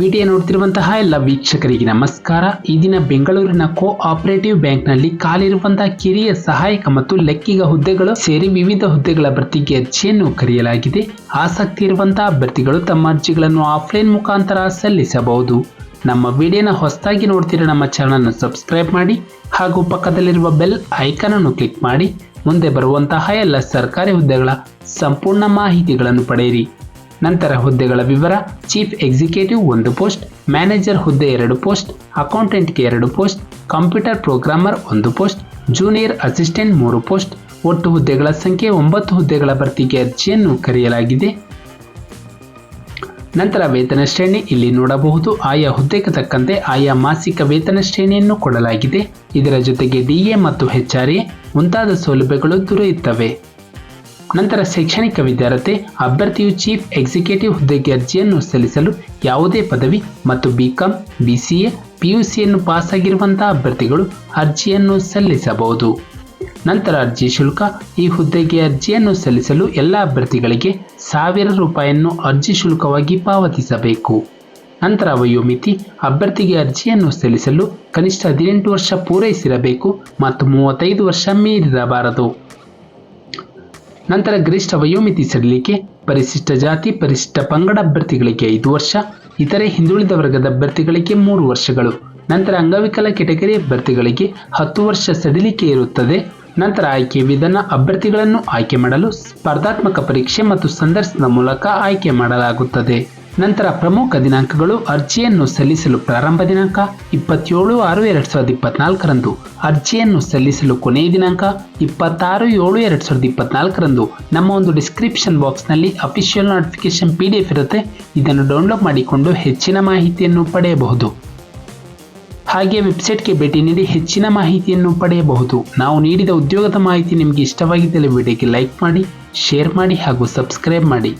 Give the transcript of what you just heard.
Video ನೋಡ್ತಿರುವಂತಹ ಎಲ್ಲ ವೀಕ್ಷಕರಿಗೆ ನಮಸ್ಕಾರ. ಈ ದಿನ ಬೆಂಗಳೂರಿನ ಕೋಆಪರೇಟಿವ್ ಬ್ಯಾಂಕ್ನಲ್ಲಿ ಖಾಲಿರುವಂತಹ ಕಿರಿಯ ಸಹಾಯಕ ಮತ್ತು ಲೆಕ್ಕಿಗ ಹುದ್ದೆಗಳು ಸೇರಿ ವಿವಿಧ ಹುದ್ದೆಗಳ ಭರ್ತಿಗೆ ಅರ್ಜಿಯನ್ನು ಕರೆಯಲಾಗಿದೆ. ಆಸಕ್ತಿ ಇರುವಂತಹ ಅಭ್ಯರ್ಥಿಗಳು ತಮ್ಮ ಅರ್ಜಿಗಳನ್ನು ಆಫ್ಲೈನ್ ಮುಖಾಂತರ ಸಲ್ಲಿಸಬಹುದು. ನಮ್ಮ ವಿಡಿಯೋನ ಹೊಸದಾಗಿ ನೋಡ್ತಿರೋ ನಮ್ಮ ಚಾನಲ್ ಸಬ್ಸ್ಕ್ರೈಬ್ ಮಾಡಿ ಹಾಗೂ ಪಕ್ಕದಲ್ಲಿರುವ ಬೆಲ್ ಐಕಾನ್ ಅನ್ನು ಕ್ಲಿಕ್ ಮಾಡಿ ಮುಂದೆ ಬರುವಂತಹ ಎಲ್ಲ ಸರ್ಕಾರಿ ಹುದ್ದೆಗಳ ಸಂಪೂರ್ಣ ಮಾಹಿತಿಗಳನ್ನು ಪಡೆಯಿರಿ. ನಂತರ ಹುದ್ದೆಗಳ ವಿವರ: ಚೀಫ್ ಎಕ್ಸಿಕ್ಯೂಟಿವ್ 1 ಪೋಸ್ಟ್, ಮ್ಯಾನೇಜರ್ ಹುದ್ದೆ 2 ಪೋಸ್ಟ್, ಅಕೌಂಟೆಂಟ್ಗೆ 2 post, computer programmer 1 post, junior assistant 3 post. ಒಟ್ಟು ಹುದ್ದೆಗಳ ಸಂಖ್ಯೆ 9 ಹುದ್ದೆಗಳ ಭರ್ತಿಗೆ ಅರ್ಜಿಯನ್ನು ಕರೆಯಲಾಗಿದೆ. ನಂತರ ವೇತನ ಶ್ರೇಣಿ ಇಲ್ಲಿ ನೋಡಬಹುದು. ಆಯಾ ಹುದ್ದೆಗೆ ತಕ್ಕಂತೆ ಆಯಾ ಮಾಸಿಕ ವೇತನ ಶ್ರೇಣಿಯನ್ನು ಕೊಡಲಾಗಿದೆ. ಇದರ ಜೊತೆಗೆ DA ಮತ್ತು HRA ಮುಂತಾದ ಸೌಲಭ್ಯಗಳು ದೊರೆಯುತ್ತವೆ. ನಂತರ ಶೈಕ್ಷಣಿಕ ವಿದ್ಯಾರ್ಹತೆ: ಅಭ್ಯರ್ಥಿಯು ಚೀಫ್ ಎಕ್ಸಿಕ್ಯೂಟಿವ್ ಹುದ್ದೆಗೆ ಅರ್ಜಿಯನ್ನು ಸಲ್ಲಿಸಲು ಯಾವುದೇ ಪದವಿ ಮತ್ತು BCom, BCA, PUCಯನ್ನು ಪಾಸ್ ಆಗಿರುವಂತಹ ಅಭ್ಯರ್ಥಿಗಳು ಅರ್ಜಿಯನ್ನು ಸಲ್ಲಿಸಬಹುದು. ನಂತರ ಅರ್ಜಿ ಶುಲ್ಕ: ಈ ಹುದ್ದೆಗೆ ಅರ್ಜಿಯನ್ನು ಸಲ್ಲಿಸಲು ಎಲ್ಲ ಅಭ್ಯರ್ಥಿಗಳಿಗೆ 1000 ರೂಪಾಯಿಯನ್ನು ಅರ್ಜಿ ಶುಲ್ಕವಾಗಿ ಪಾವತಿಸಬೇಕು. ನಂತರ ವಯೋಮಿತಿ: ಅಭ್ಯರ್ಥಿಗೆ ಅರ್ಜಿಯನ್ನು ಸಲ್ಲಿಸಲು ಕನಿಷ್ಠ 18 ವರ್ಷ ಪೂರೈಸಿರಬೇಕು ಮತ್ತು 35 ವರ್ಷ ಮೀರಿರಬಾರದು. ನಂತರ ಗರಿಷ್ಠ ವಯೋಮಿತಿ ಸಡಿಲಿಕೆ: ಪರಿಶಿಷ್ಟ ಜಾತಿ, ಪರಿಶಿಷ್ಟ ಪಂಗಡ ಅಭ್ಯರ್ಥಿಗಳಿಗೆ 5 ವರ್ಷ, ಇತರೆ ಹಿಂದುಳಿದ ವರ್ಗದ ಅಭ್ಯರ್ಥಿಗಳಿಗೆ 3 ವರ್ಷಗಳು. ನಂತರ ಅಂಗವಿಕಲ ಕೆಟಗರಿ ಅಭ್ಯರ್ಥಿಗಳಿಗೆ 10 ವರ್ಷ ಸಡಿಲಿಕೆ ಇರುತ್ತದೆ. ನಂತರ ಆಯ್ಕೆ ವಿಧಾನ: ಅಭ್ಯರ್ಥಿಗಳನ್ನು ಆಯ್ಕೆ ಮಾಡಲು ಸ್ಪರ್ಧಾತ್ಮಕ ಪರೀಕ್ಷೆ ಮತ್ತು ಸಂದರ್ಶನದ ಮೂಲಕ ಆಯ್ಕೆ ಮಾಡಲಾಗುತ್ತದೆ. ನಂತರ ಪ್ರಮುಖ ದಿನಾಂಕಗಳು: ಅರ್ಜಿಯನ್ನು ಸಲ್ಲಿಸಲು ಪ್ರಾರಂಭ ದಿನಾಂಕ 27/6/2024 ಅರ್ಜಿಯನ್ನು ಸಲ್ಲಿಸಲು ಕೊನೆಯ ದಿನಾಂಕ 26/7/2024 ನಮ್ಮ ಒಂದು ಡಿಸ್ಕ್ರಿಪ್ಷನ್ ಬಾಕ್ಸ್ನಲ್ಲಿ ಅಫಿಷಿಯಲ್ ನೋಟಿಫಿಕೇಶನ್ PDF ಇರುತ್ತೆ. ಇದನ್ನು ಡೌನ್ಲೋಡ್ ಮಾಡಿಕೊಂಡು ಹೆಚ್ಚಿನ ಮಾಹಿತಿಯನ್ನು ಪಡೆಯಬಹುದು. ಹಾಗೆ ವೆಬ್ಸೈಟ್ಗೆ ಭೇಟಿ ನೀಡಿ ಹೆಚ್ಚಿನ ಮಾಹಿತಿಯನ್ನು ಪಡೆಯಬಹುದು. ನಾವು ನೀಡಿದ ಉದ್ಯೋಗದ ಮಾಹಿತಿ ನಿಮಗೆ ಇಷ್ಟವಾಗಿದ್ದಲ್ಲಿ ವಿಡಿಯೋಗೆ ಲೈಕ್ ಮಾಡಿ, ಶೇರ್ ಮಾಡಿ ಹಾಗೂ ಸಬ್ಸ್ಕ್ರೈಬ್ ಮಾಡಿ.